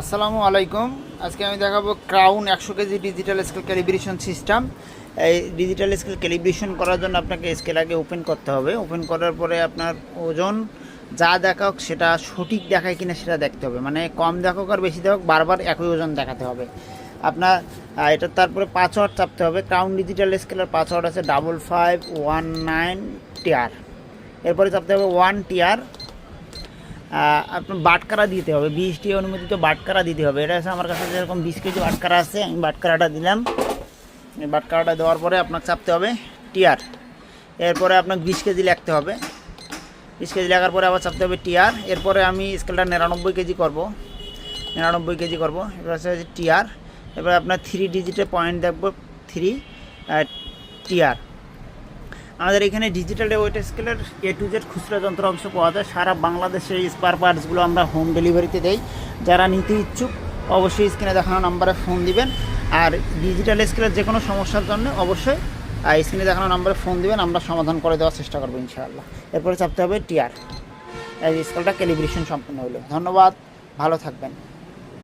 আসসালামু আলাইকুম। আজকে আমি দেখাবো crown 100 KG digital scale calibration system. এই ডিজিটাল স্কেল ক্যালিব্রেশন করার জন্য আপনাকে স্কেল আগে ওপেন করতে হবে। ওপেন করার পরে আপনার ওজন যা দেখাক সেটা সঠিক দেখায় কিনা সেটা দেখতে হবে, মানে কম দেখাক আর বেশি দেখাক বারবার একই ওজন দেখাতে হবে আপনার। এটা তারপরে পাসওয়ার্ড চাপতে হবে। ক্রাউন ডিজিটাল স্কেলের পাসওয়ার্ড আছে 5519 টিআর। এরপরে চাপতে হবে 1 টিআর। আপনার বাটকারা দিতে হবে, 20টি অনুমোদিত বাটকারা দিতে হবে। এটা আছে আমার কাছে যেরকম 20 কেজি বাটকারা আছে, আমি বাটকারাটা দিলাম। এই বাটকারাটা দেওয়ার পরে আপনাকে চাপতে হবে টিআর। এরপরে আপনাকে 20 কেজি লিখতে হবে। 20 কেজি লেখার পরে আবার চাপতে হবে টিআর। এরপরে আমি স্কেলটা 99 কেজি করব, 99 কেজি করব। এবার আছে টিআর। এরপরে আপনার 3 ডিজিটের পয়েন্ট দেখব, 3 টিআর। আমাদের এখানে ডিজিটাল ওয়েট স্কেলের A to Z খুচরা যন্ত্রাংশ পাওয়া যায়। সারা বাংলাদেশে স্পার পার্টসগুলো আমরা হোম ডেলিভারিতে দেই। যারা নিতে ইচ্ছুক অবশ্যই স্ক্রিনে দেখানো নাম্বারে ফোন দিবেন। আর ডিজিটাল স্কেলের যে কোনো সমস্যার জন্য অবশ্যই স্ক্রিনে দেখানো নাম্বারে ফোন দিবেন, আমরা সমাধান করে দেওয়ার চেষ্টা করবো ইনশাআল্লাহ। এরপরে চাপতে হবে টিআর। এই স্কেলটা ক্যালিব্রেশন সম্পন্ন হলো। ধন্যবাদ, ভালো থাকবেন।